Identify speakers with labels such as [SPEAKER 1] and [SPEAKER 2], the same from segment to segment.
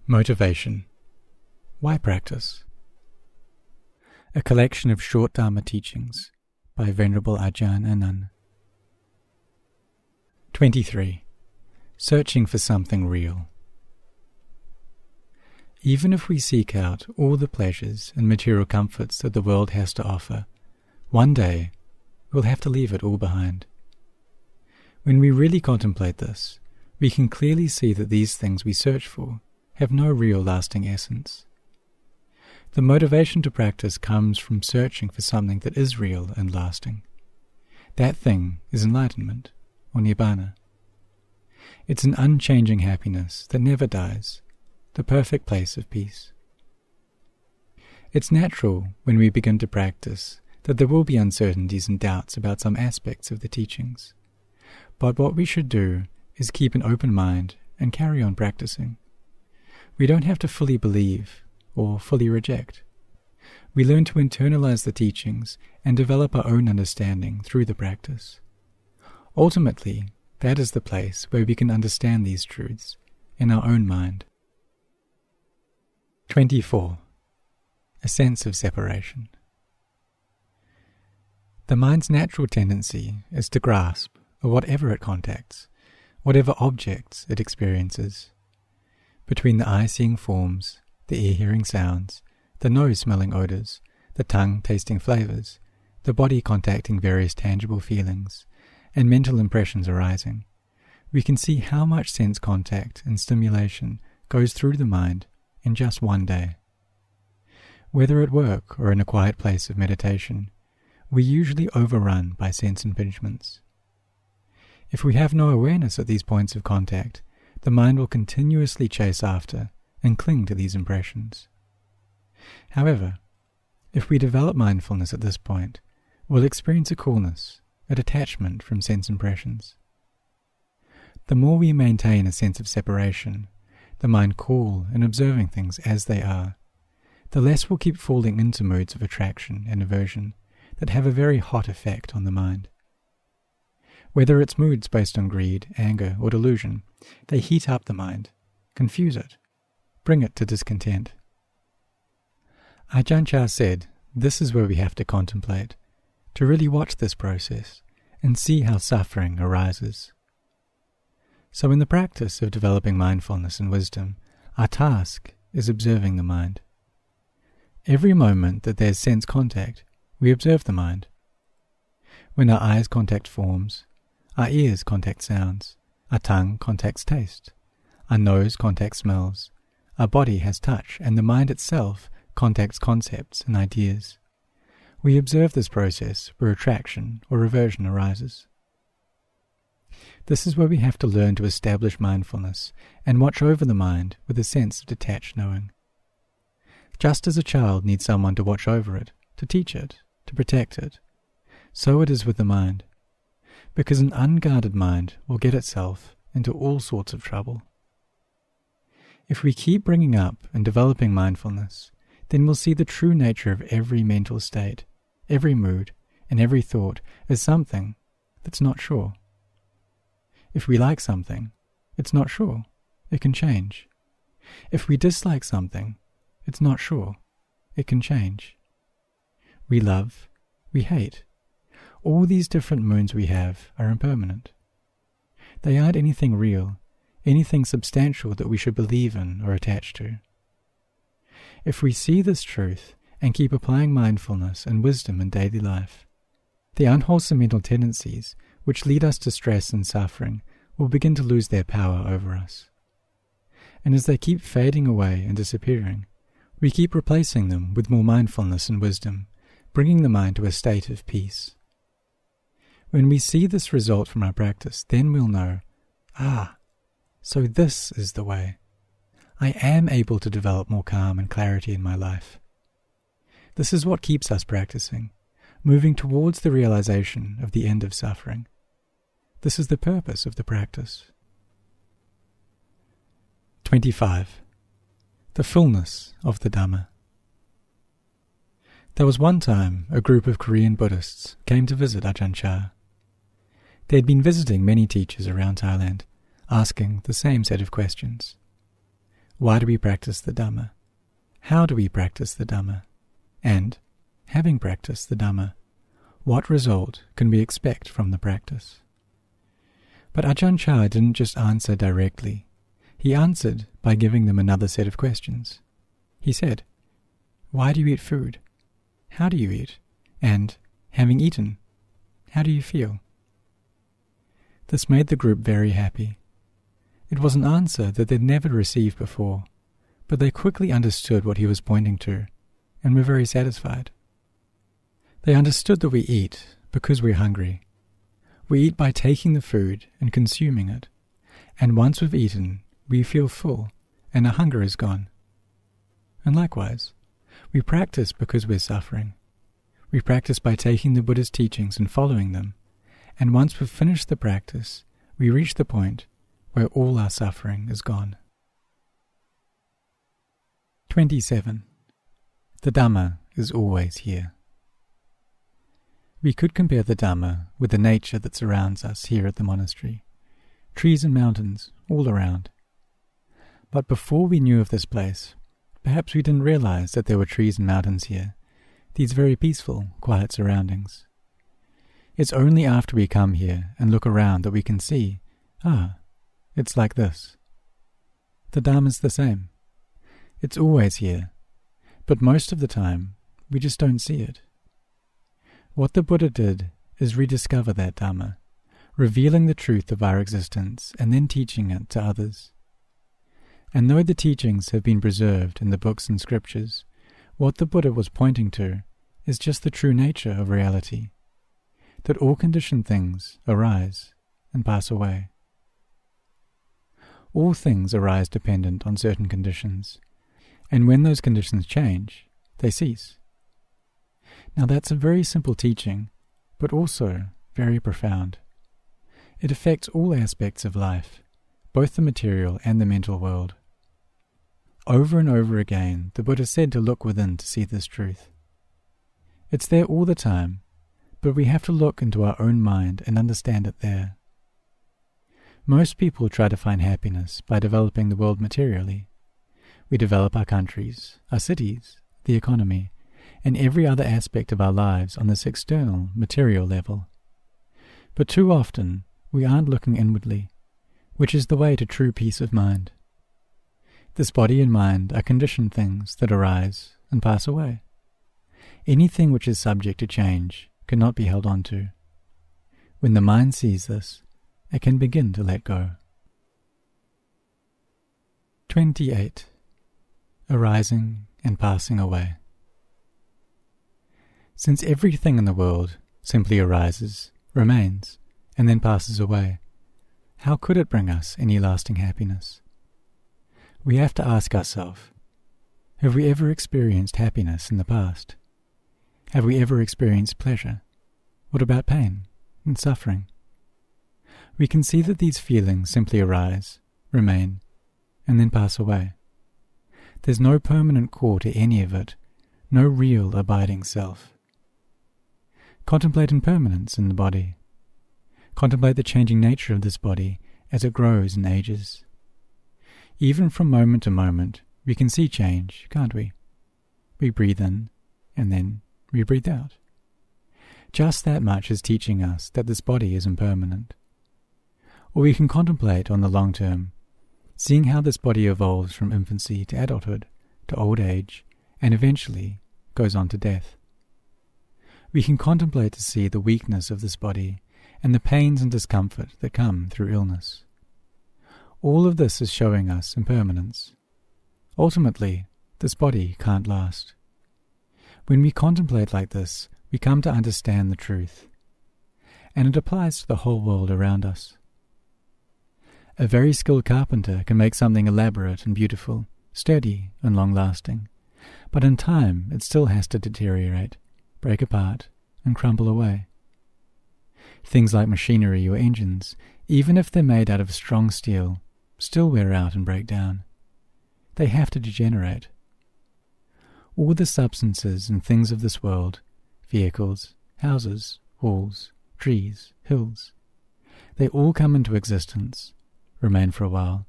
[SPEAKER 1] Motivation. Why practice? A collection of short Dhamma teachings by Venerable Ajahn Anan. 23. Searching for something real. Even if we seek out all the pleasures and material comforts that the world has to offer, one day we'll have to leave it all behind. When we really contemplate this, we can clearly see that these things we search for have no real lasting essence. The motivation to practice comes from searching for something that is real and lasting. That thing is enlightenment, or nibbana. It's an unchanging happiness that never dies, the perfect place of peace. It's natural when we begin to practice that there will be uncertainties and doubts about some aspects of the teachings. But what we should do is keep an open mind and carry on practicing. We don't have to fully believe or fully reject. We learn to internalize the teachings and develop our own understanding through the practice. Ultimately, that is the place where we can understand these truths in our own mind. 24. A sense of separation. The mind's natural tendency is to grasp at whatever it contacts, whatever objects it experiences. Between the eye seeing forms, the ear hearing sounds, the nose smelling odors, the tongue tasting flavors, the body contacting various tangible feelings, and mental impressions arising, we can see how much sense contact and stimulation goes through the mind in just one day. Whether at work or in a quiet place of meditation, we usually overrun by sense impingements. If we have no awareness at these points of contact, the mind will continuously chase after and cling to these impressions. However, if we develop mindfulness at this point, we'll experience a coolness, a detachment from sense impressions. The more we maintain a sense of separation, the mind cool and observing things as they are, the less we'll keep falling into moods of attraction and aversion that have a very hot effect on the mind. Whether it's moods based on greed, anger, or delusion, they heat up the mind, confuse it, bring it to discontent. Ajahn Chah said, this is where we have to contemplate, to really watch this process and see how suffering arises. So in the practice of developing mindfulness and wisdom, our task is observing the mind. Every moment that there's sense contact, we observe the mind. When our eyes contact forms, our ears contact sounds, our tongue contacts taste, our nose contacts smells, our body has touch, and the mind itself contacts concepts and ideas. We observe this process where attraction or aversion arises. This is where we have to learn to establish mindfulness and watch over the mind with a sense of detached knowing. Just as a child needs someone to watch over it, to teach it, to protect it, so it is with the mind. Because an unguarded mind will get itself into all sorts of trouble. If we keep bringing up and developing mindfulness, then we'll see the true nature of every mental state, every mood, and every thought as something that's not sure. If we like something, it's not sure. It can change. If we dislike something, it's not sure. It can change. We love, we hate. All these different moods we have are impermanent. They aren't anything real, anything substantial that we should believe in or attach to. If we see this truth and keep applying mindfulness and wisdom in daily life, the unwholesome mental tendencies which lead us to stress and suffering will begin to lose their power over us. And as they keep fading away and disappearing, we keep replacing them with more mindfulness and wisdom, bringing the mind to a state of peace. When we see this result from our practice, then we'll know, so this is the way. I am able to develop more calm and clarity in my life. This is what keeps us practicing, moving towards the realization of the end of suffering. This is the purpose of the practice. 25. The fullness of the Dhamma. There was one time a group of Korean Buddhists came to visit Ajahn Chah. They had been visiting many teachers around Thailand, asking the same set of questions. Why do we practice the Dhamma? How do we practice the Dhamma? And, having practiced the Dhamma, what result can we expect from the practice? But Ajahn Chah didn't just answer directly. He answered by giving them another set of questions. He said, "Why do you eat food? How do you eat? And, having eaten, how do you feel?" This made the group very happy. It was an answer that they'd never received before, but they quickly understood what he was pointing to, and were very satisfied. They understood that we eat because we're hungry. We eat by taking the food and consuming it, and once we've eaten, we feel full, and our hunger is gone. And likewise, we practice because we're suffering. We practice by taking the Buddha's teachings and following them, and once we've finished the practice, we reach the point where all our suffering is gone. 27. The Dhamma is always here. We could compare the Dhamma with the nature that surrounds us here at the monastery, trees and mountains all around. But before we knew of this place, perhaps we didn't realize that there were trees and mountains here, these very peaceful, quiet surroundings. It's only after we come here and look around that we can see, it's like this. The Dhamma's the same. It's always here, but most of the time we just don't see it. What the Buddha did is rediscover that Dhamma, revealing the truth of our existence and then teaching it to others. And though the teachings have been preserved in the books and scriptures, what the Buddha was pointing to is just the true nature of reality, that all conditioned things arise and pass away. All things arise dependent on certain conditions, and when those conditions change, they cease. Now that's a very simple teaching, but also very profound. It affects all aspects of life, both the material and the mental world. Over and over again, the Buddha said to look within to see this truth. It's there all the time, but we have to look into our own mind and understand it there. Most people try to find happiness by developing the world materially. We develop our countries, our cities, the economy, and every other aspect of our lives on this external, material level. But too often, we aren't looking inwardly, which is the way to true peace of mind. This body and mind are conditioned things that arise and pass away. Anything which is subject to change cannot be held on to. When the mind sees this, it can begin to let go. 28. Arising and passing away. Since everything in the world simply arises, remains, and then passes away, how could it bring us any lasting happiness? We have to ask ourselves, have we ever experienced happiness in the past? Have we ever experienced pleasure? What about pain and suffering? We can see that these feelings simply arise, remain, and then pass away. There's no permanent core to any of it, no real abiding self. Contemplate impermanence in the body. Contemplate the changing nature of this body as it grows and ages. Even from moment to moment, we can see change, can't we? We breathe in, and then we breathe out. Just that much is teaching us that this body is impermanent. Or we can contemplate on the long term, seeing how this body evolves from infancy to adulthood, to old age, and eventually goes on to death. We can contemplate to see the weakness of this body and the pains and discomfort that come through illness. All of this is showing us impermanence. Ultimately, this body can't last. When we contemplate like this, we come to understand the truth, and it applies to the whole world around us. A very skilled carpenter can make something elaborate and beautiful, sturdy and long-lasting, but in time it still has to deteriorate, break apart, and crumble away. Things like machinery or engines, even if they're made out of strong steel, still wear out and break down. They have to degenerate. All the substances and things of this world, vehicles, houses, walls, trees, hills, they all come into existence, remain for a while,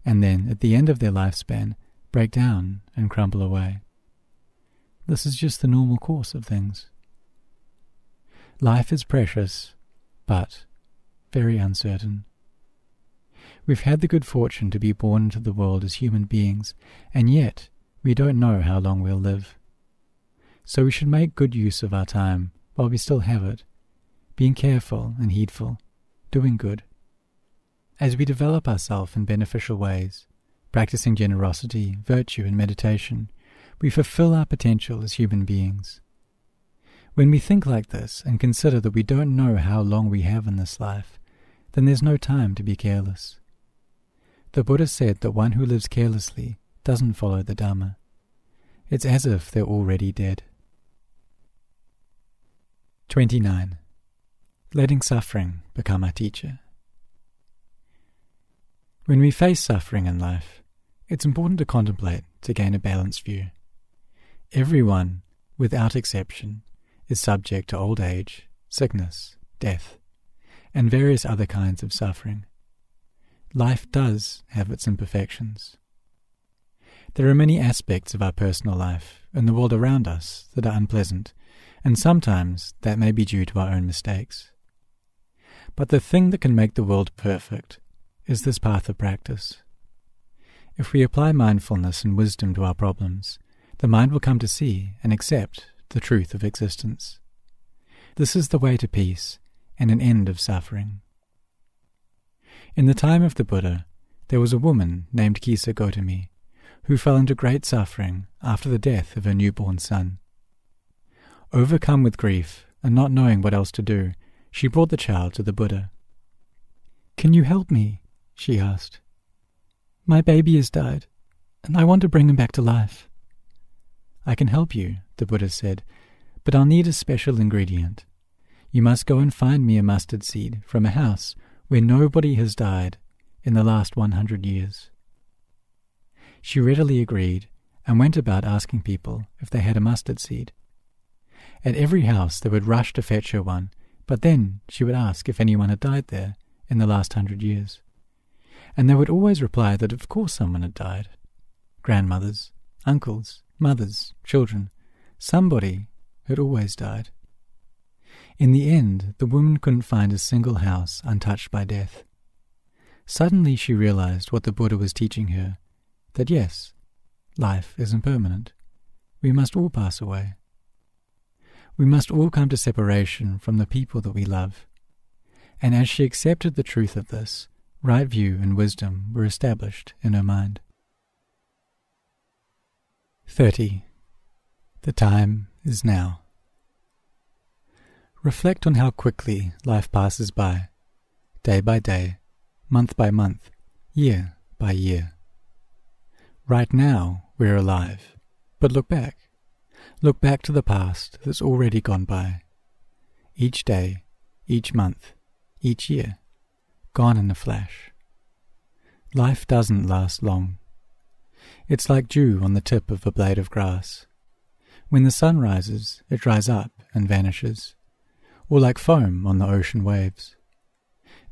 [SPEAKER 1] and then, at the end of their lifespan, break down and crumble away. This is just the normal course of things. Life is precious, but very uncertain. We've had the good fortune to be born into the world as human beings, and yet we don't know how long we'll live. So we should make good use of our time while we still have it, being careful and heedful, doing good. As we develop ourselves in beneficial ways, practicing generosity, virtue, and meditation, we fulfill our potential as human beings. When we think like this and consider that we don't know how long we have in this life, then there's no time to be careless. The Buddha said that one who lives carelessly doesn't follow the Dhamma. It's as if they're already dead. 29. Letting suffering become our teacher. When we face suffering in life, it's important to contemplate to gain a balanced view. Everyone, without exception, is subject to old age, sickness, death, and various other kinds of suffering. Life does have its imperfections. There are many aspects of our personal life and the world around us that are unpleasant, and sometimes that may be due to our own mistakes. But the thing that can make the world perfect is this path of practice. If we apply mindfulness and wisdom to our problems, the mind will come to see and accept the truth of existence. This is the way to peace and an end of suffering. In the time of the Buddha, there was a woman named Kisa Gotami who fell into great suffering after the death of her newborn son. Overcome with grief and not knowing what else to do, she brought the child to the Buddha. "Can you help me?" she asked. "My baby has died, and I want to bring him back to life." "I can help you," the Buddha said, "but I'll need a special ingredient. You must go and find me a mustard seed from a house where nobody has died in the last 100 years. She readily agreed and went about asking people if they had a mustard seed. At every house they would rush to fetch her one, but then she would ask if anyone had died there in the last 100 years. And they would always reply that of course someone had died. Grandmothers, uncles, mothers, children, somebody had always died. In the end, the woman couldn't find a single house untouched by death. Suddenly she realized what the Buddha was teaching her, that yes, life is impermanent. We must all pass away. We must all come to separation from the people that we love. And as she accepted the truth of this, right view and wisdom were established in her mind. 30. The time is now. Reflect on how quickly life passes by, day by day, month by month, year by year. Right now we're alive, but look back. Look back to the past that's already gone by. Each day, each month, each year, gone in a flash. Life doesn't last long. It's like dew on the tip of a blade of grass. When the sun rises, it dries up and vanishes, or like foam on the ocean waves.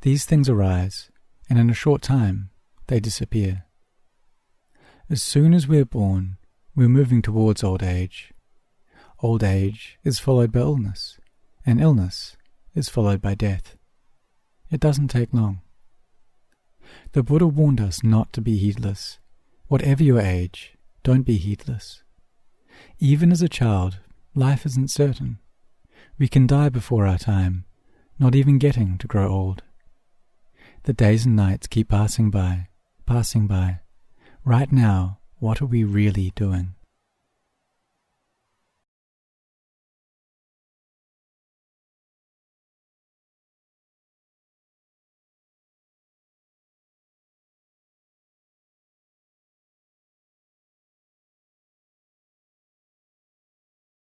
[SPEAKER 1] These things arise, and in a short time they disappear. As soon as we're born, we're moving towards old age. Old age is followed by illness, and illness is followed by death. It doesn't take long. The Buddha warned us not to be heedless. Whatever your age, don't be heedless. Even as a child, life isn't certain. We can die before our time, not even getting to grow old. The days and nights keep passing by, passing by. Right now, what are we really doing?